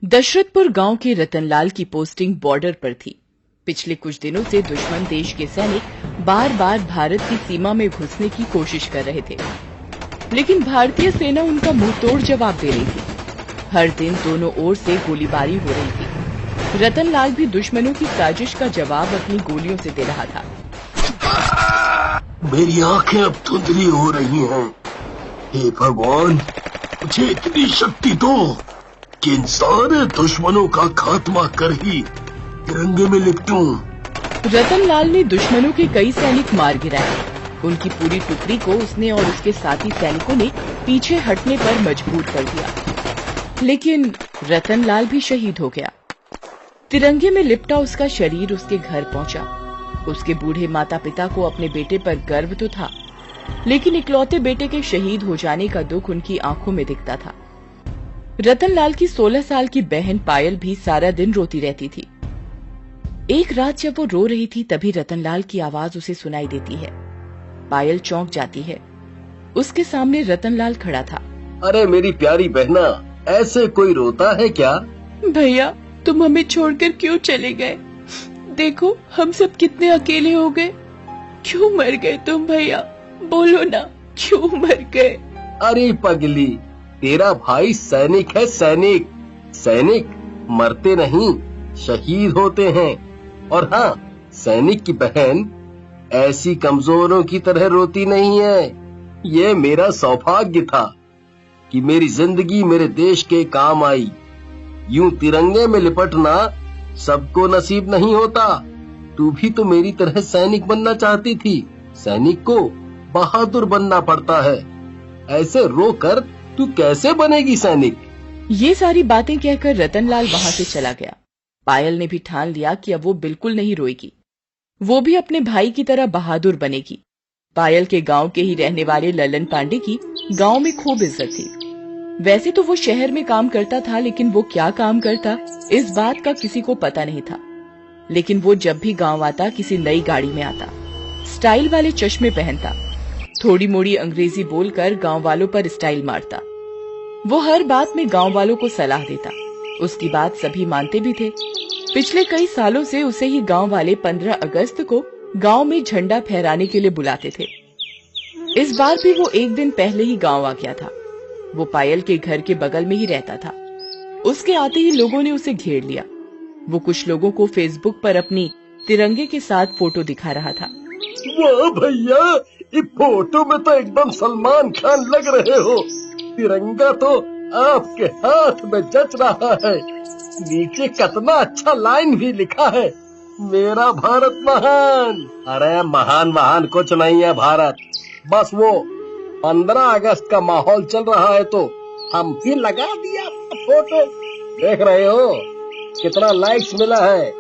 दशरथपुर गांव के रतनलाल की पोस्टिंग बॉर्डर पर थी। पिछले कुछ दिनों से दुश्मन देश के सैनिक बार बार भारत की सीमा में घुसने की कोशिश कर रहे थे, लेकिन भारतीय सेना उनका मुंहतोड़ जवाब दे रही थी। हर दिन दोनों ओर से गोलीबारी हो रही थी। रतनलाल भी दुश्मनों की साजिश का जवाब अपनी गोलियों से दे रहा था। मेरी आंखें अब धुंधली हो रही हैं। हे भगवान, मुझे इतनी शक्ति दो कि इन सारे दुश्मनों का खात्मा कर ही तिरंगे में लिपटूं। रतनलाल ने दुश्मनों के कई सैनिक मार गिराए। उनकी पूरी टुकड़ी को उसने और उसके साथी सैनिकों ने पीछे हटने पर मजबूर कर दिया, लेकिन रतनलाल भी शहीद हो गया। तिरंगे में लिपटा उसका शरीर उसके घर पहुंचा। उसके बूढ़े माता पिता को अपने बेटे पर गर्व तो था, लेकिन इकलौते बेटे के शहीद हो जाने का दुख उनकी आंखों में दिखता था। रतनलाल की 16 साल की बहन पायल भी सारा दिन रोती रहती थी। एक रात जब वो रो रही थी, तभी रतनलाल की आवाज उसे सुनाई देती है। पायल चौंक जाती है। उसके सामने रतनलाल खड़ा था। अरे मेरी प्यारी बहना, ऐसे कोई रोता है क्या? भैया, तुम हमें छोड़कर क्यों चले गए? देखो, हम सब कितने अकेले हो गए। क्यों मर गए तुम भैया? बोलो ना, क्यों मर गए? अरे पगली, तेरा भाई सैनिक है। सैनिक सैनिक मरते नहीं, शहीद होते हैं। और हाँ, सैनिक की बहन ऐसी कमजोरों की तरह रोती नहीं है। ये मेरा सौभाग्य था कि मेरी जिंदगी मेरे देश के काम आई। यूं तिरंगे में लिपटना सबको नसीब नहीं होता। तू भी तो मेरी तरह सैनिक बनना चाहती थी। सैनिक को बहादुर बनना पड़ता है। ऐसे रो कर तू कैसे बनेगी सैनिक? ये सारी बातें कहकर रतनलाल वहां से चला गया। पायल ने भी ठान लिया कि अब वो बिल्कुल नहीं रोएगी। वो भी अपने भाई की तरह बहादुर बनेगी। पायल के गांव के ही रहने वाले ललन पांडे की गांव में खूब इज्जत थी। वैसे तो वो शहर में काम करता था, लेकिन वो क्या काम करता, इस बात का किसी को पता नहीं था। लेकिन वो जब भी गांव आता, किसी नई गाड़ी में आता, स्टाइल वाले चश्मे पहनता, थोड़ी मोड़ी अंग्रेजी बोलकर गांव वालों पर स्टाइल मारता। वो हर बात में गांव वालों को सलाह देता। उसकी बात सभी मानते भी थे। पिछले कई सालों से उसे ही गांव वाले 15 अगस्त को गांव में झंडा फहराने के लिए बुलाते थे। इस बार भी वो एक दिन पहले ही गांव आ गया था। वो पायल के घर के बगल में ही रहता था। उसके आते ही लोगों ने उसे घेर लिया। वो कुछ लोगों को फेसबुक पर अपनी तिरंगे के साथ फोटो दिखा रहा था। वाह भैया, इस फोटो में तो एकदम सलमान खान लग रहे हो। तिरंगा तो आपके हाथ में जच रहा है। नीचे कितना अच्छा लाइन भी लिखा है, मेरा भारत महान। अरे महान महान कुछ नहीं है भारत, बस वो 15 अगस्त का माहौल चल रहा है तो हम भी लगा दिया फोटो। देख रहे हो कितना लाइक्स मिला है?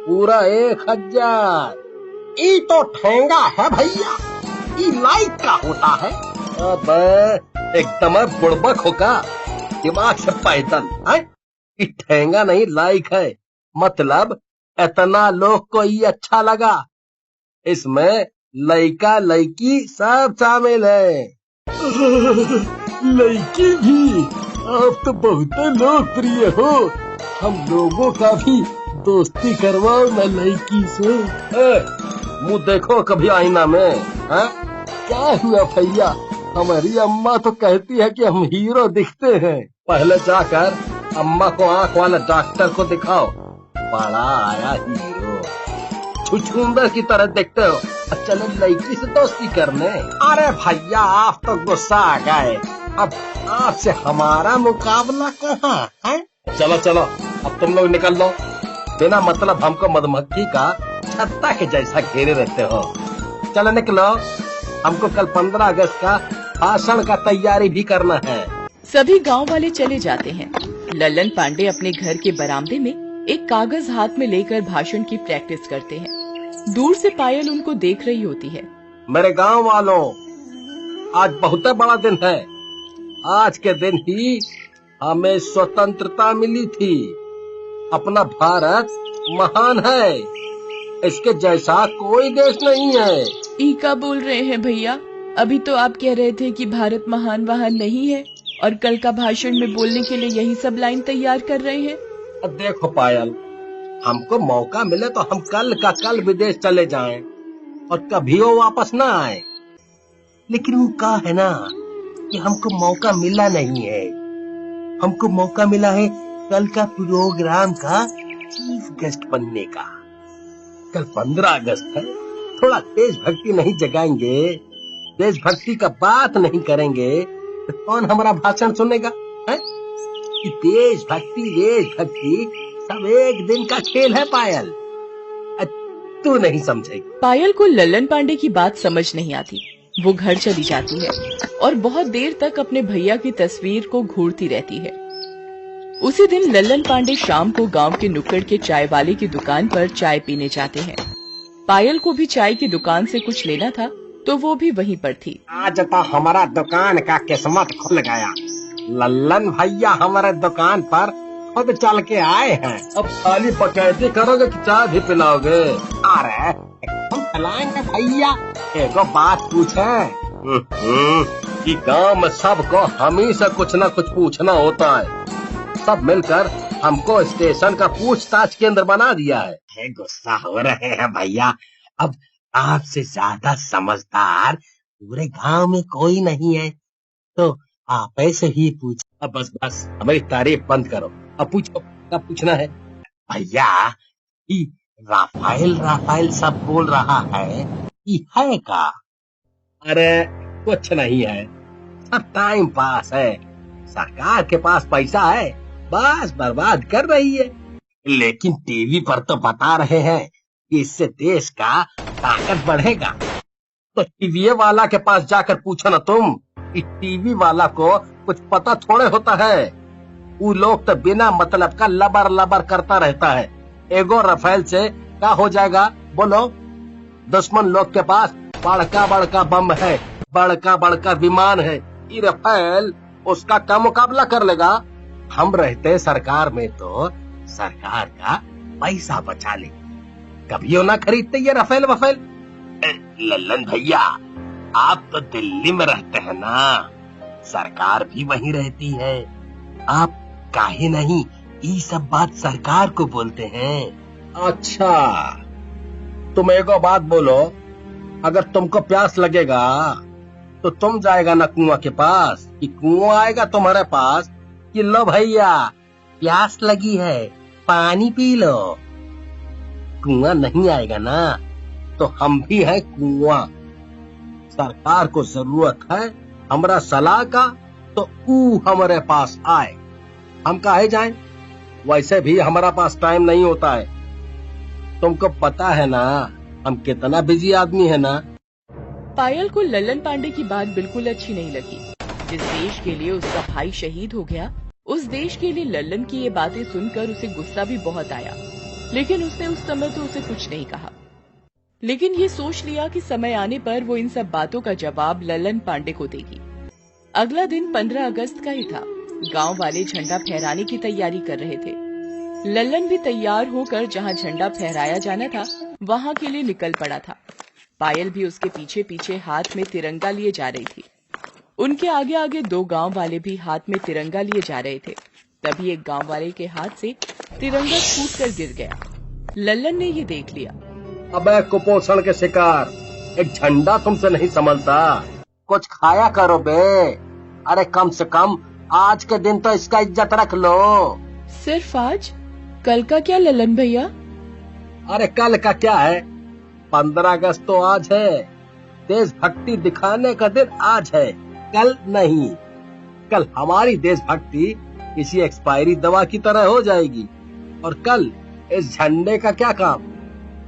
पूरा 1000। ये तो ठेंगा है भैया, ये लाइक का होता है। अबे एकदम बुड़बक होगा, दिमाग से पैदल है। ये ठेंगा नहीं, लाइक है। मतलब इतना लोग को ये अच्छा लगा। इसमें लड़का लड़की सब शामिल है। लड़की भी? आप तो बहुत लोकप्रिय हो। हम लोगों का भी दोस्ती करवाओ न लड़की से। मुँह देखो कभी आईना में। है क्या हुआ भैया? हमारी अम्मा तो कहती है कि हम हीरो दिखते हैं। पहले जाकर अम्मा को आँख वाला डॉक्टर को दिखाओ। बड़ा आया हीरो, छुछुंदर की तरह देखते हो। चलो लड़की से दोस्ती करने। अरे भैया, आप तो गुस्सा आ गए। अब आपसे हमारा मुकाबला कहाँ है? चलो चलो, अब तुम लोग निकल लो। बिना मतलब हमको मधुमक्खी का छत्ता के जैसा घेरे रहते हो। चलो निकलो, हमको कल 15 अगस्त का भाषण का तैयारी भी करना है। सभी गांव वाले चले जाते हैं। ललन पांडे अपने घर के बरामदे में एक कागज हाथ में लेकर भाषण की प्रैक्टिस करते हैं। दूर से पायल उनको देख रही होती है। मेरे गांव वालों, आज बहुत बड़ा दिन है। आज के दिन ही हमें स्वतंत्रता मिली थी। अपना भारत महान है, इसके जैसा कोई देश नहीं है। ई क्या बोल रहे हैं भैया? अभी तो आप कह रहे थे कि भारत महान वहान नहीं है, और कल का भाषण में बोलने के लिए यही सब लाइन तैयार कर रहे हैं। अब देखो पायल, हमको मौका मिले तो हम कल का कल विदेश चले जाएं और कभी वो वापस ना आए। लेकिन वो कहा है ना कि हमको मौका मिला नहीं है। हमको मौका मिला है कल का प्रोग्राम का चीफ गेस्ट बनने का। कल 15 अगस्त है, थोड़ा देशभक्ति नहीं जगाएंगे, देशभक्ति का बात नहीं करेंगे तो कौन हमारा भाषण सुनेगा है? देशभक्ति सब एक दिन का खेल है पायल, तू नहीं समझेगी। पायल को लल्लन पांडे की बात समझ नहीं आती। वो घर चली जाती है और बहुत देर तक अपने भैया की तस्वीर को घूरती रहती है। उसी दिन लल्लन पांडे शाम को गांव के नुक्कड़ के चाय वाले की दुकान पर चाय पीने जाते हैं। पायल को भी चाय की दुकान से कुछ लेना था तो वो भी वहीं पर थी। आज तो हमारा दुकान का किस्मत खुल गया। लल्लन भैया हमारे दुकान पर खुद चल के आए हैं। अब साली पकैती करोगे कि चाय भी पिलाओगे? अरे हम पिलाएंगे भैया। एगो बात पूछे, कि गांव में सबको हम ही से कुछ न कुछ पूछना होता है। सब मिलकर हमको स्टेशन का पूछताछ केंद्र बना दिया है। गुस्सा हो रहे हैं भैया। अब आपसे ज्यादा समझदार पूरे गांव में कोई नहीं है, तो आप ऐसे ही पूछ। अब बस हमारी तारीफ बंद करो। अब पूछो, क्या पूछना है? भैया ये राफेल सब बोल रहा है, ये है का? अरे कुछ नहीं है, सब टाइम पास है। सरकार के पास पैसा है, बस बर्बाद कर रही है। लेकिन टीवी पर तो बता रहे हैं कि इससे देश का ताकत बढ़ेगा। तो टीवी वाला के पास जाकर पूछो ना तुम। इस टीवी वाला को कुछ पता थोड़े होता है। वो लोग तो बिना मतलब का लबर लबर करता रहता है। एगो राफेल से क्या हो जाएगा बोलो? दुश्मन लोग के पास बड़का बड़का बम है, बड़का बड़का विमान है। ये राफेल उसका क्या मुकाबला कर लेगा? हम रहते सरकार में तो सरकार का पैसा बचा ले, कभी ना खरीदते ये राफेल वफेल। लल्लन भैया आप तो दिल्ली में रहते हैं ना, सरकार भी वहीं रहती है। आप काहे नहीं ये सब बात सरकार को बोलते हैं? अच्छा तुम एगो बात बोलो, अगर तुमको प्यास लगेगा तो तुम जाएगा ना कुआं के पास, कि कुआं आएगा तुम्हारे पास कि लो भैया प्यास लगी है पानी पी लो? कुआं नहीं आएगा ना। तो हम भी है कुआं। सरकार को जरूरत है हमारा सलाह का, तो ऊ हमारे पास आए, हम काहे जाएं? वैसे भी हमारा पास टाइम नहीं होता है। तुमको पता है ना हम कितना बिजी आदमी है ना। पायल को लल्लन पांडे की बात बिल्कुल अच्छी नहीं लगी। जिस देश के लिए उसका भाई शहीद हो गया, उस देश के लिए लल्लन की ये बातें सुनकर उसे गुस्सा भी बहुत आया। लेकिन उसने उस समय तो उसे कुछ नहीं कहा। लेकिन ये सोच लिया कि समय आने पर वो इन सब बातों का जवाब लल्लन पांडे को देगी। अगला दिन 15 अगस्त का ही था। गांव वाले झंडा फहराने की तैयारी कर रहे थे। लल्लन भी तैयार होकर जहां झंडा फहराया जाना था वहां के लिए निकल पड़ा था। पायल भी उसके पीछे पीछे हाथ में तिरंगा लिए जा रही थी। उनके आगे आगे 2 गांव वाले भी हाथ में तिरंगा लिए जा रहे थे। तभी एक गांव वाले के हाथ से तिरंगा छूट कर गिर गया। लल्लन ने ये देख लिया। अबे कुपोषण के शिकार, एक झंडा तुमसे नहीं संभलता, कुछ खाया करो बे। अरे कम से कम आज के दिन तो इसका इज्जत रख लो। सिर्फ आज? कल का क्या लल्लन भैया? अरे कल का क्या है, 15 अगस्त तो आज है। देशभक्ति दिखाने का दिन आज है, कल नहीं। कल हमारी देशभक्ति किसी एक्सपायरी दवा की तरह हो जाएगी। और कल इस झंडे का क्या काम?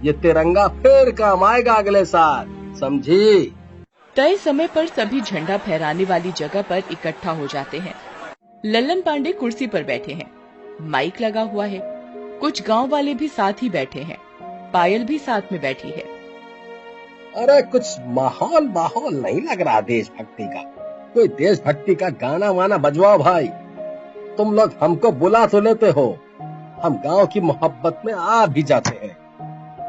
ये तिरंगा फिर काम आएगा अगले साल, समझी? तय समय पर सभी झंडा फहराने वाली जगह पर इकट्ठा हो जाते हैं। लल्लन पांडे कुर्सी पर बैठे हैं, माइक लगा हुआ है। कुछ गांव वाले भी साथ ही बैठे हैं। पायल भी साथ में बैठी है। अरे कुछ माहौल नहीं लग रहा देशभक्ति का। कोई देशभक्ति का गाना वाना बजवाओ भाई। तुम लोग हमको बुला तो लेते हो, हम गांव की मोहब्बत में आ भी जाते हैं,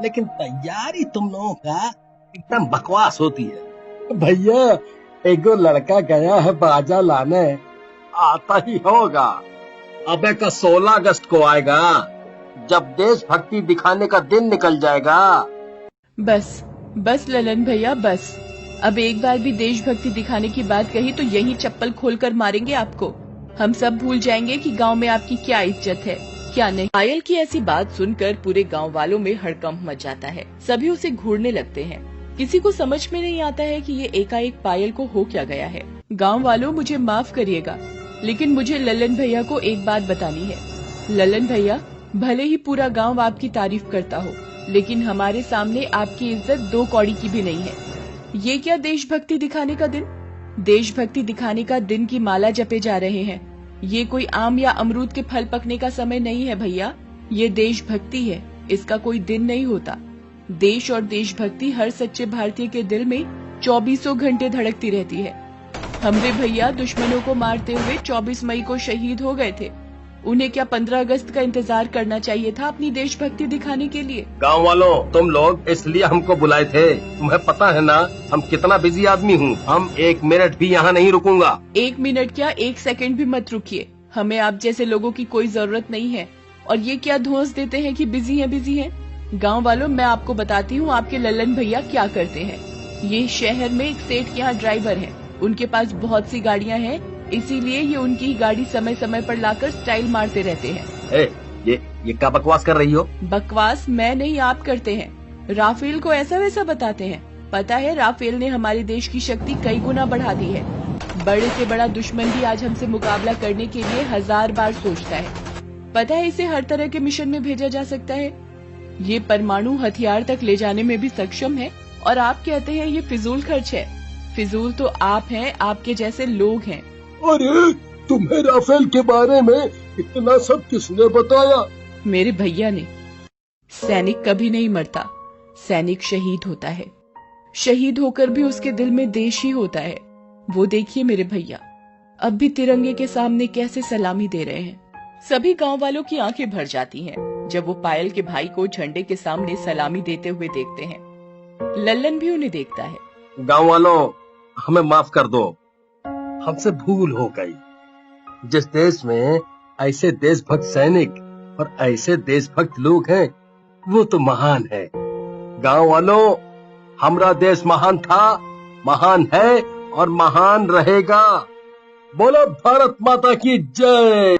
लेकिन तैयारी तुम लोगों का एकदम बकवास होती है। भैया एगो लड़का गया है बाजा लाने, आता ही होगा। अबे का 16 अगस्त को आएगा, जब देशभक्ति दिखाने का दिन निकल जाएगा। बस बस ललन भैया बस। अब एक बार भी देशभक्ति दिखाने की बात कही तो यही चप्पल खोलकर मारेंगे आपको। हम सब भूल जाएंगे कि गांव में आपकी क्या इज्जत है क्या नहीं। पायल की ऐसी बात सुनकर पूरे गांव वालों में हड़कंप मच जाता है। सभी उसे घूरने लगते हैं। किसी को समझ में नहीं आता है कि ये एकाएक पायल को हो क्या गया है। गांव वालों मुझे माफ करिएगा, लेकिन मुझे ललन भैया को एक बात बतानी है। ललन भैया, भले ही पूरा गांव आपकी तारीफ करता हो, लेकिन हमारे सामने आपकी इज्जत 2 कौड़ी की भी नहीं है। ये क्या देशभक्ति दिखाने का दिन? देशभक्ति दिखाने का दिन की माला जपे जा रहे हैं। ये कोई आम या अमरूद के फल पकने का समय नहीं है भैया। ये देशभक्ति है, इसका कोई दिन नहीं होता। देश और देशभक्ति हर सच्चे भारतीय के दिल में 24 घंटे धड़कती रहती है। हमरे भैया दुश्मनों को मारते हुए 24 मई को शहीद हो गए थे। उन्हें क्या 15 अगस्त का इंतजार करना चाहिए था अपनी देशभक्ति दिखाने के लिए? गांव वालों, तुम लोग इसलिए हमको बुलाए थे। तुम्हें पता है ना हम कितना बिजी आदमी हूँ। हम 1 मिनट भी यहाँ नहीं रुकूंगा। 1 मिनट क्या 1 सेकंड भी मत रुकिए। हमें आप जैसे लोगों की कोई जरूरत नहीं है। और ये क्या धौंस देते हैं कि बिजी हैं। गांव वालों, मैं आपको बताती हूँ आपके ललन भैया क्या करते हैं। ये शहर में एक सेठ के यहाँ ड्राइवर है। उनके पास बहुत सी गाड़ियाँ हैं, इसीलिए ये उनकी ही गाड़ी समय समय पर लाकर स्टाइल मारते रहते हैं। ये क्या बकवास कर रही हो? बकवास मैं नहीं, आप करते हैं। राफेल को ऐसा वैसा बताते हैं। पता है, राफेल ने हमारे देश की शक्ति कई गुना बढ़ा दी है। बड़े से बड़ा दुश्मन भी आज हमसे मुकाबला करने के लिए 1000 बार सोचता है। पता है, इसे हर तरह के मिशन में भेजा जा सकता है। ये परमाणु हथियार तक ले जाने में भी सक्षम है। और आप कहते हैं ये फिजूल खर्च है। फिजूल तो आप हैं, आपके जैसे लोग हैं। अरे, तुम्हें राफेल के बारे में इतना सब किसने बताया? मेरे भैया ने। सैनिक कभी नहीं मरता, सैनिक शहीद होता है। शहीद होकर भी उसके दिल में देश ही होता है। वो देखिए मेरे भैया, अब भी तिरंगे के सामने कैसे सलामी दे रहे हैं। सभी गांव वालों की आंखें भर जाती हैं जब वो पायल के भाई को झंडे के सामने सलामी देते हुए देखते हैं। लल्लन भी उन्हें देखता है। गांव वालों, हमें माफ कर दो, हमसे भूल हो गई। जिस देश में ऐसे देशभक्त सैनिक और ऐसे देशभक्त लोग हैं, वो तो महान है। गांव वालों, हमारा देश महान था, महान है और महान रहेगा। बोलो भारत माता की जय।